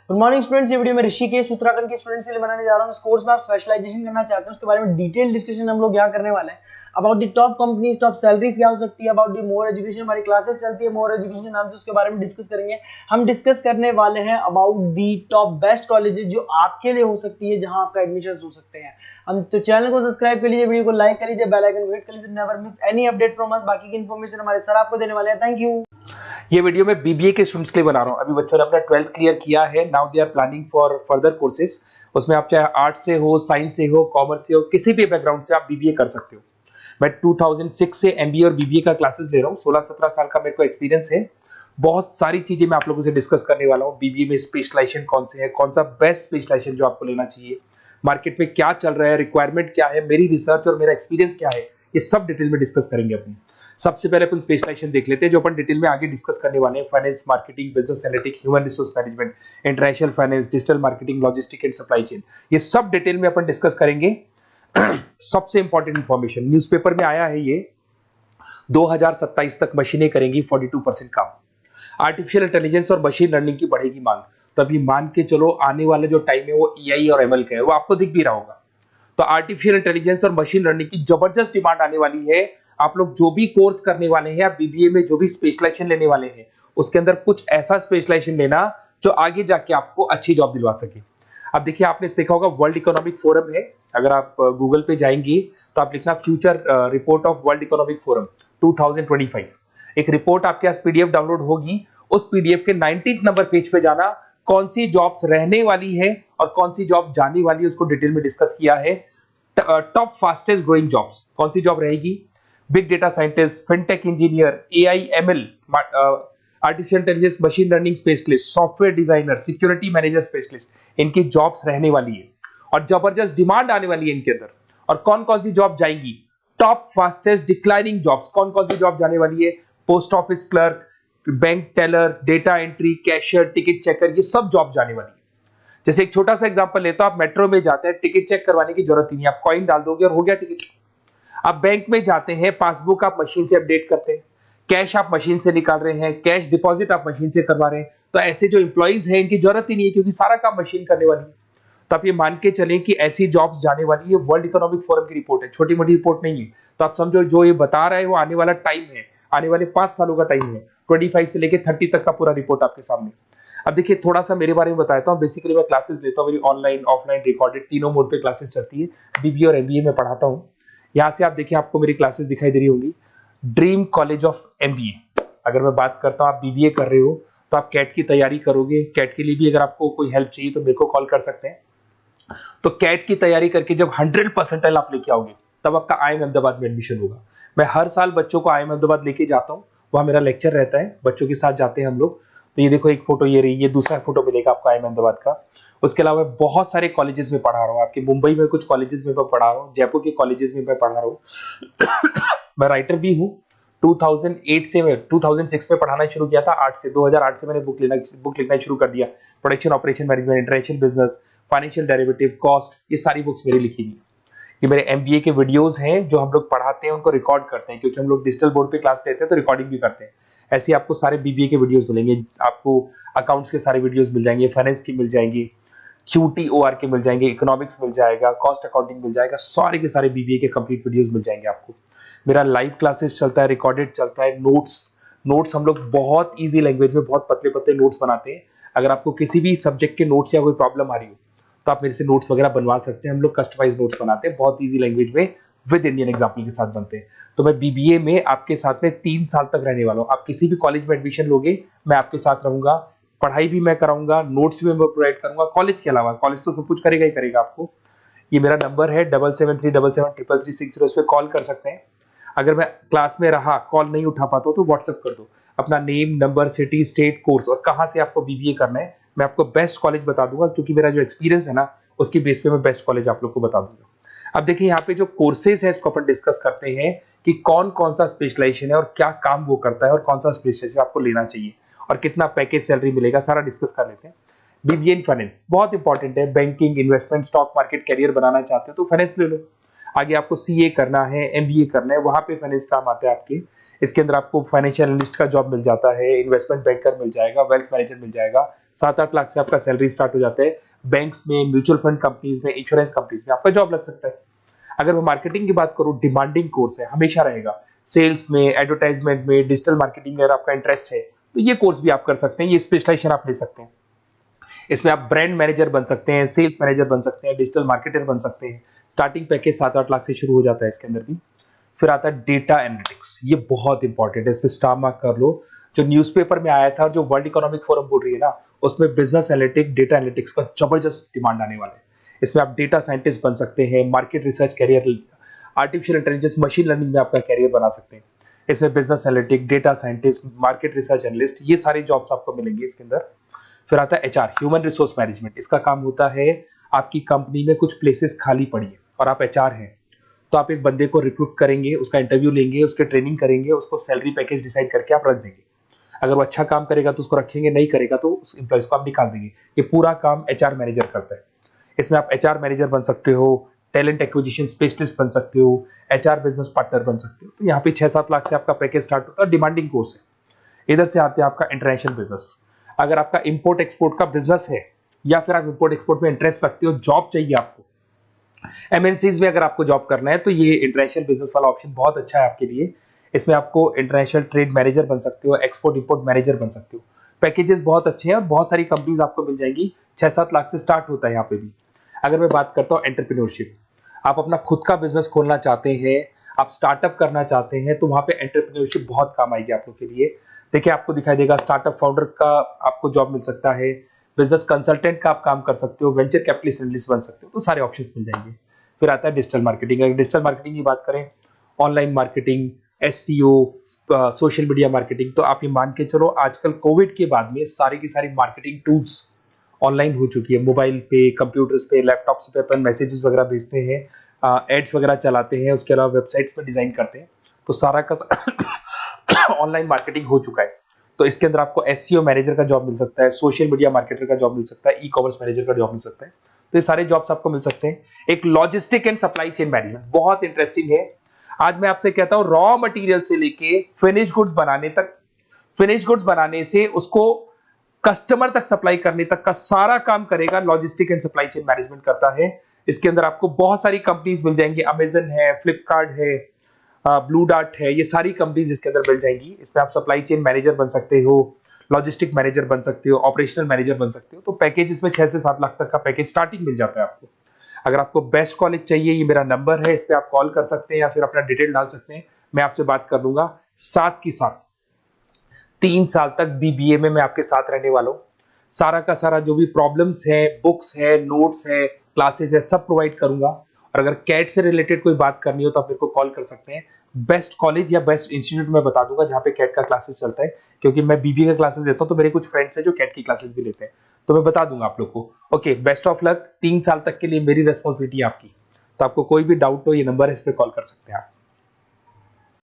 Good morning students, ये video मैं ऋषिकेश उत्तराखंड के स्टूडेंट्स के लिए बनाने जा रहा हूँ। इस कोर्स में आप स्पेशलाइजेशन करना चाहते हैं उसके बारे में डिटेल डिस्कशन हम लोग यहाँ करने वाले हैं। About the top companies, top salaries क्या हो सकती है, अबाउट द मोर एजुकेशन, हमारी क्लासेस चलती है मोर एजुकेशन नाम से, उसके बारे में डिस्कस करेंगे। हम डिस्कस करने वाले हैं about the top best colleges जो आपके लिए हो सकती है, जहां आपका एडमिशन हो सकते हैं। हम तो चैनल को सब्सक्राइब कर लीजिए, वीडियो को लाइक कर लीजिए, बेल आइकन को हिट कर लीजिए, never miss any update from us. बाकी की इन्फॉर्मेशन हमारे सर आपको देने वाले हैं। Thank you. ये वीडियो मैं बीबीए के स्टूडेंट्स के लिए बना रहा हूँ। अभी बच्चों ने अपना 12th क्लियर किया है, now they are planning for further courses. उसमें आप चाहे आर्ट से हो, साइंस से हो, कॉमर्स से हो, किसी भी बैकग्राउंड से आप बीबीए कर सकते हो। मैं 2006 से एमबीए और बीबीए का क्लासेस ले रहा हूँ। 16-17 साल का मेरे को एक्सपीरियंस है। बहुत सारी चीजें मैं आप लोगों से डिस्कस करने वाला हूँ। बीबीए में स्पेशलाइजेशन कौन से है, कौन सा बेस्ट स्पेशलाइजेशन जो आपको लेना चाहिए, मार्केट में क्या चल रहा है, रिक्वायरमेंट क्या है, मेरी रिसर्च और मेरा एक्सपीरियंस क्या है, ये सब डिटेल में डिस्कस करेंगे अपनी। सबसे पहले अपन स्पेशलाइजेशन देख लेते हैं जो अपन डिटेल में आगे डिस्कस करने वाले हैं। Finance, marketing, business analytics, human resource management, international finance, digital marketing, logistic and supply chain, ये सब डिटेल में अपन डिस्कस करेंगे। सबसे इंपॉर्टेंट इंफॉर्मेशन न्यूज़पेपर में आया है, ये 2027 तक मशीनें करेंगी 42% काम। आर्टिफिशियल इंटेलिजेंस और मशीन लर्निंग की बढ़ेगी मांग। तो अभी मान के चलो आने वाला जो टाइम है वो एआई और एमएल का है, वो आपको दिख भी रहा होगा। तो आर्टिफिशियल इंटेलिजेंस और मशीन लर्निंग की जबरदस्त डिमांड आने वाली है। आप लोग जो भी कोर्स करने वाले हैं, आप बीबीए में जो भी स्पेशलाइजेशन लेने वाले हैं, उसके अंदर कुछ ऐसा स्पेशलाइजेशन लेना जो आगे जाके आपको अच्छी जॉब दिलवा सके। अब देखिए, आपने देखा होगा वर्ल्ड इकोनॉमिक फोरम है। अगर आप गूगल पे जाएंगे तो आप लिखना future report of world economic forum 2025। एक रिपोर्ट आपके पास पीडीएफ डाउनलोड होगी। उस पीडीएफ के 19th नंबर पेज पे जाना, कौन सी जॉब्स रहने वाली है और कौन सी जॉब जाने वाली है उसको डिटेल में डिस्कस किया है। टॉप फास्टेस्ट ग्रोइंग जॉब्स, कौन सी जॉब रहेगी, big data scientist, fintech engineer, AI ML, artificial intelligence, machine learning specialist, software designer, security manager specialist, इनकी जॉब्स रहने वाली है और जबरदस्त डिमांड आने वाली है इनके अंदर। और कौन कौन सी जॉब जाएंगी, टॉप फास्टेस्ट डिक्लाइनिंग जॉब्स, कौन कौन सी जॉब जाने वाली है, post office clerk, bank teller, data entry, cashier, ticket checker, ये सब जॉब जाने वाली है। जैसे एक छोटा सा एग्जांपल लेता हूं, आप मेट्रो में जाते हैं, टिकट चेक करवाने की जरूरत ही नहीं, आप कॉइन डाल दोगे और हो गया टिकट। आप बैंक में जाते हैं, पासबुक आप मशीन से अपडेट करते हैं, कैश आप मशीन से निकाल रहे हैं, कैश डिपॉजिट आप मशीन से करवा रहे हैं। तो ऐसे जो एम्प्लॉइज हैं इनकी जरूरत ही नहीं है, क्योंकि सारा काम मशीन करने वाली है। तो आप ये मान के चलें कि ऐसी जॉब्स जाने वाली है। वर्ल्ड इकोनॉमिक फोरम की रिपोर्ट है, छोटी मोटी रिपोर्ट नहीं है। तो आप समझो जो ये बता रहा है वो आने वाला टाइम है, आने वाले 5 सालों का टाइम है। 25 से लेके 30 तक का पूरा रिपोर्ट आपके सामने। अब देखिए, थोड़ा सा मेरे बारे में बताता हूँ। बेसिकली मैं क्लासेस लेता हूँ, मेरी ऑनलाइन, ऑफलाइन, रिकॉर्डेड, तीनों मोड पे क्लासेस चलती है। बीबीए और एमबीए में पढ़ाता हूँ। यहाँ से आप देखिए, आपको मेरी क्लासेस दिखाई दे रही होंगी। Dream college of MBA. अगर मैं बात करता हूँ, आप बीबीए कर रहे हो तो आप कैट की तैयारी करोगे। कैट के लिए भी अगर आपको कोई हेल्प चाहिए तो मेरे को कॉल कर सकते हैं। तो कैट की तैयारी करके जब 100% आप लेके आओगे तब आपका आईएम अहमदाबाद में एडमिशन होगा। मैं हर साल बच्चों को आईएम अहमदाबाद लेके जाता हूँ, वहां मेरा लेक्चर रहता है, बच्चों के साथ जाते हैं हम लोग। तो ये देखो, एक फोटो ये रही, ये दूसरा फोटो मिलेगा आपको आईएम अहमदाबाद का। उसके अलावा बहुत सारे कॉलेजेस में पढ़ा रहा हूँ। आपके मुंबई में कुछ कॉलेजेस में मैं पढ़ा रहा हूँ, जयपुर के कॉलेजेस में मैं पढ़ा रहा हूँ। मैं राइटर भी हूँ। 2008 से मैं 2006 में पढ़ाना शुरू किया था। 2008 से मैंने बुक लिखना शुरू कर दिया। Production operation management, international business, financial derivative, cost, ये सारी बुक्स मेरी लिखी हुई। ये मेरे एमबीए के वीडियोस हैं जो हम लोग पढ़ाते हैं, उनको रिकॉर्ड करते हैं, क्योंकि हम लोग डिजिटल बोर्ड पे क्लास लेते हैं तो रिकॉर्डिंग भी करते हैं। ऐसे आपको सारे बीबीए के वीडियोस मिलेंगे। आपको अकाउंट्स के सारे वीडियोस मिल जाएंगे, फाइनेंस की मिल जाएंगी, क्यूटीओआर के मिल जाएंगे, इकोनॉमिक्स मिल जाएगा, कॉस्ट अकाउंटिंग मिल जाएगा। सारे के सारे बीबीए के कंप्लीट वीडियोस मिल जाएंगे आपको। मेरा लाइव क्लासेस चलता है, रिकॉर्डेड चलता है। नोट्स हम लोग बहुत ईजी लैंग्वेज में बहुत पतले पतले नोट्स बनाते हैं। अगर आपको किसी भी सब्जेक्ट के नोट्स या कोई प्रॉब्लम आ रही हो तो आप मेरे से नोट्स वगैरह बनवा सकते हैं। हम लोग कस्टमाइज नोट्स बनाते हैं, बहुत इजी लैंग्वेज में, विद इंडियन एग्जाम्पल के साथ बनते हैं। तो मैं बीबीए में आपके साथ में 3 साल तक रहने वाला हूँ। आप किसी भी कॉलेज में एडमिशन लोगे, मैं आपके साथ रहूंगा, पढ़ाई भी मैं कराऊंगा, नोट्स भी मैं प्रोवाइड करूंगा। कॉलेज के अलावा, कॉलेज तो सब कुछ करेगा ही करेगा आपको। ये मेरा नंबर है 7737733360, इस पे कॉल कर सकते हैं। अगर मैं क्लास में रहा, कॉल नहीं उठा पाता तो व्हाट्सएप कर दो अपना name, number, city, state, course और कहां से आपको बीबीए करना है। मैं आपको बेस्ट कॉलेज बता दूंगा, क्योंकि मेरा जो एक्सपीरियंस है ना, उसकी बेस पे मैं बेस्ट कॉलेज आप लोग को बता दूंगा। अब देखिए, यहाँ पे जो कोर्सेज है इसको अपन डिस्कस करते हैं कि कौन कौन सा स्पेशलाइजेशन है और क्या काम वो करता है और कौन सा स्पेशलाइजेशन आपको लेना चाहिए और कितना पैकेज सैलरी मिलेगा, सारा डिस्कस कर लेते हैं। बीबीए इन फाइनेंस बहुत इंपॉर्टेंट है। Banking, investment, stock market career बनाना चाहते हो तो फाइनेंस ले लो। आगे आपको सीए करना है, एमबीए करना है, वहां पे फाइनेंस काम आता है आपके। इसके अंदर आपको फाइनेंशियल एनालिस्ट का जॉब मिल जाता है, इन्वेस्टमेंट बैंकर मिल जाएगा, वेल्थ मैनेजर मिल जाएगा, 7-8 लाख से आपका सैलरी स्टार्ट हो जाता है। बैंक्स में, म्यूचुअल फंड कंपनीज में, इंश्योरेंस कंपनीज में आपका जॉब लग सकता है। अगर मैं मार्केटिंग की बात करूं, डिमांडिंग कोर्स है, हमेशा रहेगा। सेल्स में, एडवर्टाइजमेंट में, डिजिटल मार्केटिंग में अगर आपका इंटरेस्ट है तो ये कोर्स भी आप कर सकते हैं, ये स्पेशलाइजेशन आप ले सकते हैं। इसमें आप ब्रांड मैनेजर बन सकते हैं, सेल्स मैनेजर बन सकते हैं, डिजिटल मार्केटर बन सकते हैं। स्टार्टिंग पैकेज 7-8 लाख से शुरू हो जाता है इसके अंदर भी। फिर आता है डेटा एनालिटिक्स, ये बहुत इंपॉर्टेंट है, इस पर स्टार मार्क कर लो। जो न्यूज़पेपर में आया था और जो वर्ल्ड इकोनॉमिक फोरम बोल रही है ना, उसमें बिजनेस एनालिटिक, डेटा एनालिटिक्स का जबरदस्त डिमांड आने वाला है। इसमें आप डेटा साइंटिस्ट बन सकते हैं, market research career, artificial intelligence, machine learning में आपका कैरियर बना सकते हैं। इसमें business analytic, data scientist, market research analyst, ये सारे जॉब्स आपको मिलेंगे इसके अंदर। फिर आता है एचआर, ह्यूमन रिसोर्स मैनेजमेंट। इसका काम होता है, आपकी कंपनी में कुछ प्लेसेस खाली पड़ी है और आप एचआर हैं, तो आप एक बंदे को रिक्रूट करेंगे, उसका इंटरव्यू लेंगे, उसके ट्रेनिंग करेंगे, उसको सैलरी पैकेज डिसाइड करके आप रख देंगे। अगर वो अच्छा काम करेगा तो उसको रखेंगे, नहीं करेगा तो उस एम्प्लॉइज को आप निकाल देंगे। ये पूरा काम एचआर मैनेजर करता है। इसमें आप एचआर मैनेजर बन सकते हो, टैलेंट एक्विजिशन स्पेशलिस्ट बन सकते हो, एचआर बिजनेस पार्टनर बन सकते हो। तो यहाँ पे 6-7 लाख से आपका पैकेज स्टार्ट होता है, डिमांडिंग कोर्स है। इधर से आते हैं आपका इंटरनेशनल बिजनेस। अगर आपका इंपोर्ट एक्सपोर्ट का बिजनेस है या फिर आप इंपोर्ट एक्सपोर्ट में इंटरेस्ट रखते हो, जॉब चाहिए आपको, एमएनसीज में अगर आपको जॉब करना है, तो ये इंटरनेशनल बिजनेस वाला ऑप्शन बहुत अच्छा है आपके लिए। इसमें आपको इंटरनेशनल ट्रेड मैनेजर बन सकते हो, एक्सपोर्ट इंपोर्ट मैनेजर बन सकते हो। पैकेजेस बहुत अच्छे हैं और बहुत सारी कंपनीज आपको मिल जाएंगी। 6-7 लाख से स्टार्ट होता है यहाँ पे भी। अगर मैं बात करता हूँ एंटरप्रेन्योरशिप, आप अपना खुद का बिजनेस खोलना चाहते हैं, आप स्टार्टअप करना चाहते हैं, तो वहां पे एंटरप्रेन्योरशिप बहुत काम आएगी आप लोग के लिए। देखिए, आपको दिखाई देगा स्टार्टअप फाउंडर का आपको जॉब मिल सकता है, बिजनेस कंसल्टेंट का आप काम कर सकते हो, वेंचर कैपिटलिस्ट एनालिस्ट बन सकते हो, तो सारे ऑप्शंस मिल जाएंगे। फिर आता है डिजिटल मार्केटिंग। अगर डिजिटल मार्केटिंग की बात करें, online marketing, SEO, social media marketing, तो आप ये मान के चलो आजकल कोविड के बाद में सारी की सारी मार्केटिंग टूल्स ऑनलाइन हो चुकी है। मोबाइल पे, कंप्यूटर्स पे, लैपटॉप्स पे अपन मैसेजेस वगैरह भेजते हैं, एड्स वगैरह चलाते हैं, उसके अलावा वेबसाइट्स पे डिजाइन करते हैं, तो सारा का ऑनलाइन मार्केटिंग हो चुका है। तो इसके अंदर आपको एसईओ मैनेजर का जॉब मिल सकता है, सोशल मीडिया मार्केटर का जॉब मिल सकता है, ई कॉमर्स मैनेजर का जॉब मिल सकता है। तो ये सारे जॉब्स आपको मिल सकते हैं। एक logistic and supply chain management बहुत इंटरेस्टिंग है। आज मैं आपसे कहता हूं, रॉ मटेरियल से लेके फिनिश गुड्स बनाने तक, फिनिश गुड्स बनाने से उसको कस्टमर तक सप्लाई करने तक का सारा काम करेगा logistic and supply chain management करता है। इसके अंदर आपको बहुत सारी कंपनीज मिल जाएंगी, अमेजन है, फ्लिपकार्ट है, ब्लू डार्ट है, ये सारी कंपनीज इसके अंदर मिल जाएंगी। इसमें आप सप्लाई चेन मैनेजर बन सकते हो, लॉजिस्टिक मैनेजर बन सकते हो, ऑपरेशनल मैनेजर बन सकते हो। तो पैकेज इसमें 6 से 7 लाख तक का पैकेज स्टार्टिंग मिल जाता है आपको। अगर आपको बेस्ट कॉलेज चाहिए, ये मेरा नंबर है, इस पे आप कॉल कर सकते हैं या फिर अपना डिटेल डाल सकते हैं, मैं आपसे बात कर लूंगा। साथ की साथ 3 साल तक बीबीए में मैं आपके साथ रहने वाला हूं। सारा का सारा जो भी प्रॉब्लम्स है, बुक्स है, नोट्स है, क्लासेस है, सब प्रोवाइड करूंगा। और अगर कैट से रिलेटेड कोई बात करनी हो तो आप मेरे को कॉल कर सकते हैं। बेस्ट कॉलेज या बेस्ट इंस्टीट्यूट में बता दूंगा जहां पे कैट का क्लासेस चलता है, क्योंकि मैं बीबीए का क्लासेस देता हूं, तो मेरे कुछ फ्रेंड्स हैं जो कैट की क्लासेस भी लेते हैं, तो मैं बता दूंगा आप लोग को। Okay, best of luck. 3 साल तक के लिए मेरी रेस्पॉन्सिबिलिटी आपकी। तो आपको कोई भी डाउट हो, ये नंबर है, इस पर कॉल कर सकते हैं आप।